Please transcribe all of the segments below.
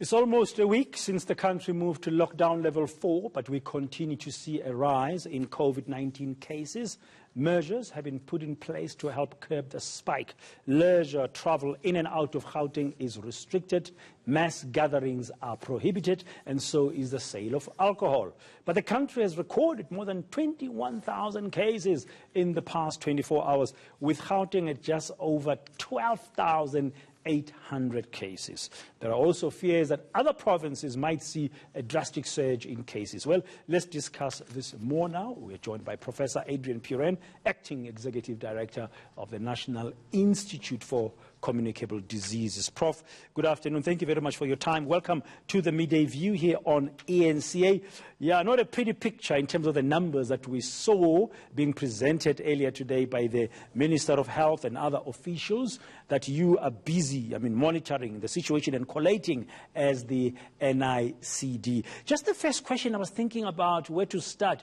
It's almost a week since the country moved to lockdown level 4, but we continue to see a rise in COVID-19 cases. Measures have been put in place to help curb the spike. Leisure travel in and out of Gauteng is restricted. Mass gatherings are prohibited, and so is the sale of alcohol. But the country has recorded more than 21,000 cases in the past 24 hours, with Gauteng at just over 12,800 cases. There are also fears that other provinces might see a drastic surge in cases. Well, let's discuss this more now. We're joined by Professor Adrian Puren, Acting Executive Director of the National Institute for Communicable Diseases. Prof, good afternoon. Thank you very much for your time. Welcome to the Midday View here on ENCA. Yeah, not a pretty picture in terms of the numbers that we saw being presented earlier today by the Minister of Health and other officials, that you are busy, monitoring the situation and collating as the NICD. Just the first question I was thinking about where to start.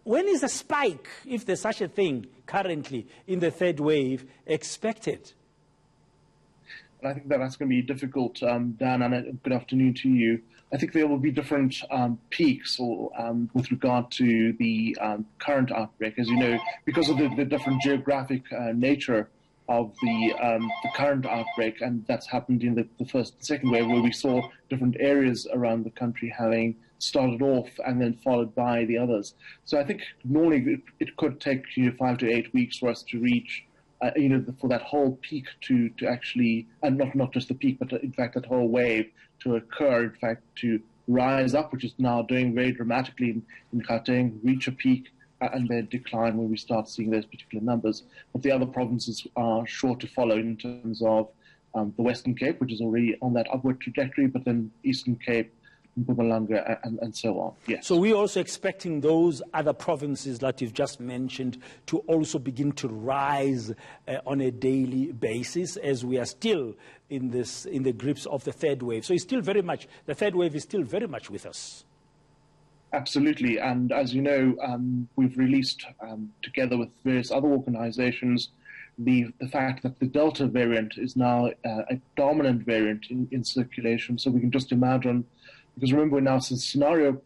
When is the spike, if there's such a thing currently in the third wave, expected? I think that's going to be difficult, Dan, and good afternoon to you. I think there will be different peaks with regard to the current outbreak. As you know, because of the different geographic nature of the current outbreak, and that's happened in the first and second wave, where we saw different areas around the country having started off and then followed by the others. So I think normally it could take 5 to 8 weeks for us to reach for that whole peak to actually, and not just the peak, but in fact that whole wave to occur, in fact to rise up, which is now doing very dramatically in Gauteng, reach a peak and then decline when we start seeing those particular numbers. But the other provinces are sure to follow in terms of the Western Cape, which is already on that upward trajectory, but then Eastern Cape, Mpumalanga, and so on. Yes. So we're also expecting those other provinces that you've just mentioned to also begin to rise on a daily basis, as we are still in the grips of the third wave. So it's still very much, the third wave is still very much with us. Absolutely. And as you know, we've released, together with various other organizations, the fact that the Delta variant is now a dominant variant in circulation. So we can just imagine, because remember now, since scenario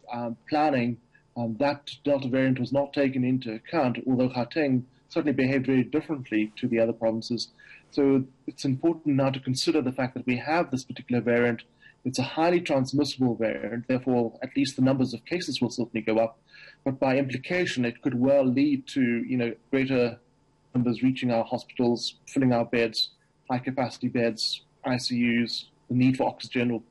planning, that Delta variant was not taken into account, although Gauteng certainly behaved very differently to the other provinces. So it's important now to consider the fact that we have this particular variant. It's a highly transmissible variant, therefore at least the numbers of cases will certainly go up. But by implication, it could well lead to greater numbers reaching our hospitals, filling our beds, high-capacity beds, ICUs. The need for oxygen will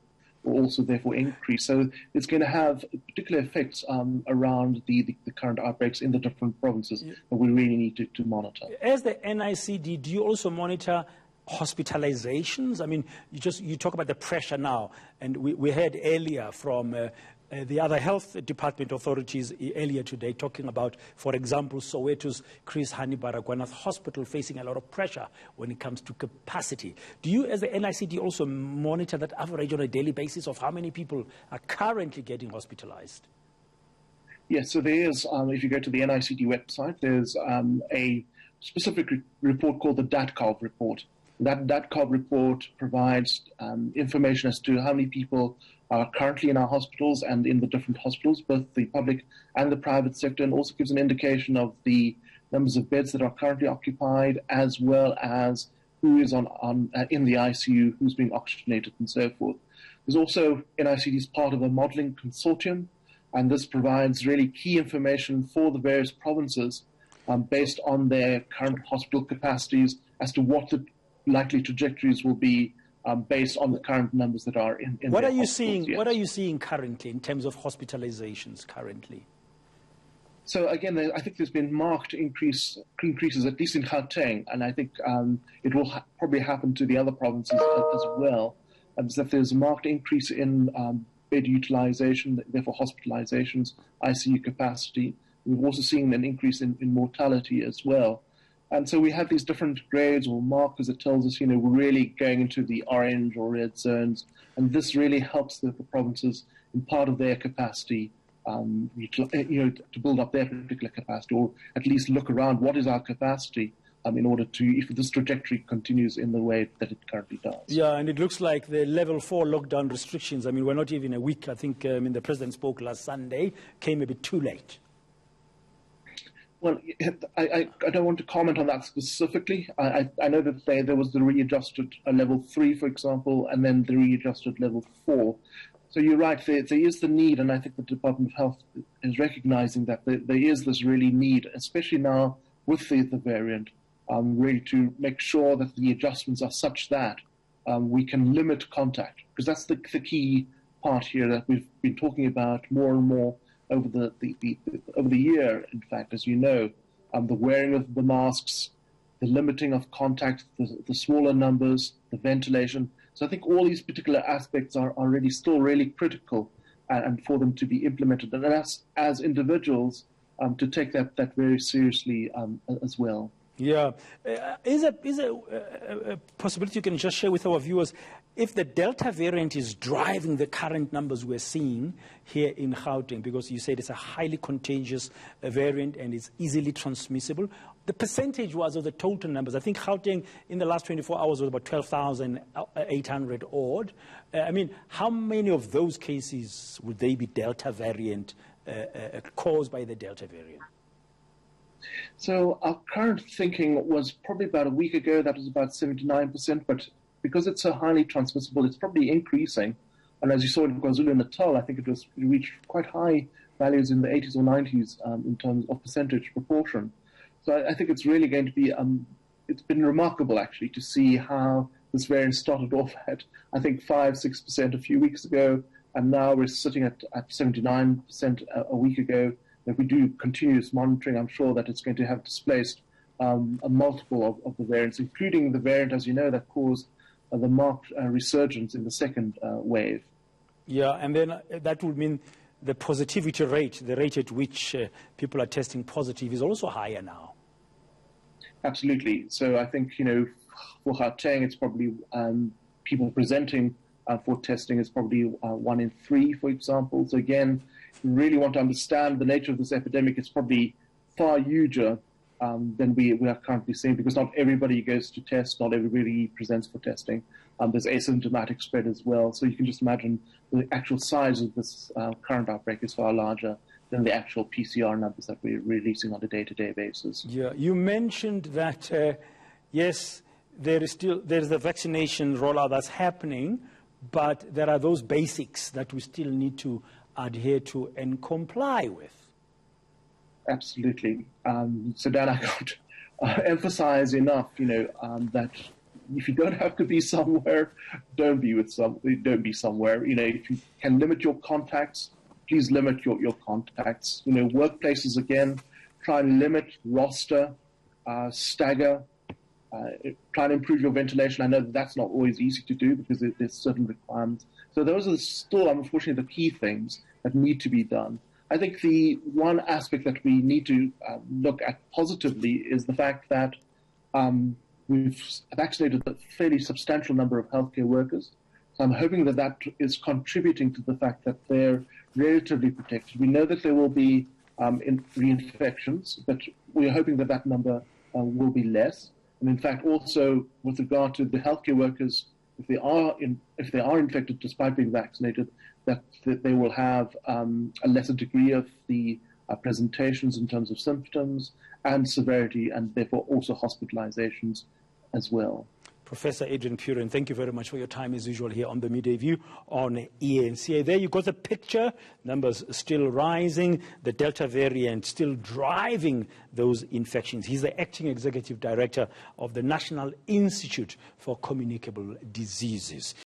also therefore increase. So it's going to have particular effects around the current outbreaks in the different provinces that we really need to monitor. As the NICD, do you also monitor hospitalizations? You talk about the pressure now, and we heard earlier from the other health department authorities earlier today talking about, for example, Soweto's Chris Hani Baragwanath Hospital facing a lot of pressure when it comes to capacity. Do you, as the NICD, also monitor that average on a daily basis of how many people are currently getting hospitalized? Yes, so there is, if you go to the NICD website, there's a specific report called the DATCOV report. That DATCOV report provides information as to how many people are currently in our hospitals and in the different hospitals, both the public and the private sector, and also gives an indication of the numbers of beds that are currently occupied, as well as who is in the ICU, who's being oxygenated, and so forth. There's also, NICD is part of a modeling consortium, and this provides really key information for the various provinces based on their current hospital capacities as to what the likely trajectories will be based on the current numbers that are in what are you seeing? Yes. What are you seeing currently in terms of hospitalizations currently? So again, I think there's been marked increases, at least in Gauteng, and I think it will probably happen to the other provinces as well. So if there's a marked increase in bed utilization, therefore hospitalizations, ICU capacity. We've also seen an increase in mortality as well. And so we have these different grades or markers that tells us, we're really going into the orange or red zones. And this really helps the provinces in part of their capacity, to build up their particular capacity, or at least look around what is our capacity, in order to, if this trajectory continues in the way that it currently does. Yeah, and it looks like the level 4 lockdown restrictions, I mean, we're not even a week. I think the president spoke last Sunday, came a bit too late. Well, I don't want to comment on that specifically. I know that there was the readjusted level 3, for example, and then the readjusted level 4. So you're right, there is the need, and I think the Department of Health is recognizing that there is this really need, especially now with the variant, really to make sure that the adjustments are such that we can limit contact, because that's the key part here that we've been talking about more and more over the year. In fact, as you know, the wearing of the masks, the limiting of contact, the smaller numbers, the ventilation. So I think all these particular aspects are really still really critical, and for them to be implemented, and us as individuals to take that very seriously as well. Yeah. Is a possibility you can just share with our viewers, if the Delta variant is driving the current numbers we're seeing here in Gauteng, because you said it's a highly contagious variant and it's easily transmissible, the percentage was of the total numbers. I think Gauteng in the last 24 hours was about 12,800 odd. I mean, how many of those cases would they be Delta variant caused by the Delta variant? So our current thinking was probably about a week ago, that was about 79%, but because it's so highly transmissible, it's probably increasing. And as you saw in KwaZulu-Natal, I think it reached quite high values in the 80s or 90s in terms of percentage proportion. So I think it's really going to be, it's been remarkable actually to see how this variant started off at, I think, 5-6% a few weeks ago, and now we're sitting at 79% a week ago. If we do continuous monitoring, I'm sure that it's going to have displaced a multiple of the variants, including the variant, as you know, that caused the marked resurgence in the second wave. Yeah, and then that would mean the positivity rate, the rate at which people are testing positive, is also higher now. Absolutely. So I think, for Gauteng, it's probably people presenting for testing is probably 1 in 3, for example. So again, we really want to understand the nature of this epidemic. It's probably far huger than we are currently seeing, because not everybody goes to test, not everybody presents for testing. There's asymptomatic spread as well. So you can just imagine the actual size of this current outbreak is far larger than the actual PCR numbers that we're releasing on a day-to-day basis. Yeah, you mentioned that, yes, there's the vaccination rollout that's happening, but there are those basics that we still need to adhere to and comply with. Absolutely. So Dan, I can't emphasize enough, that if you don't have to be somewhere, don't be somewhere. If you can limit your contacts, please limit your contacts. Workplaces, again, try and limit, roster, stagger, try and improve your ventilation. I know that's not always easy to do because there's certain requirements. So those are still, unfortunately, the key things that need to be done. I think the one aspect that we need to look at positively is the fact that we've vaccinated a fairly substantial number of healthcare workers. So I'm hoping that that is contributing to the fact that they're relatively protected. We know that there will be reinfections, but we're hoping that that number will be less. And in fact, also with regard to the healthcare workers, if they are infected despite being vaccinated, that they will have a lesser degree of the presentations in terms of symptoms and severity, and therefore also hospitalizations as well. Professor Adrian Puren, thank you very much for your time as usual here on the Midday View on ENCA. There you got the picture, numbers still rising, the Delta variant still driving those infections. He's the acting executive director of the National Institute for Communicable Diseases.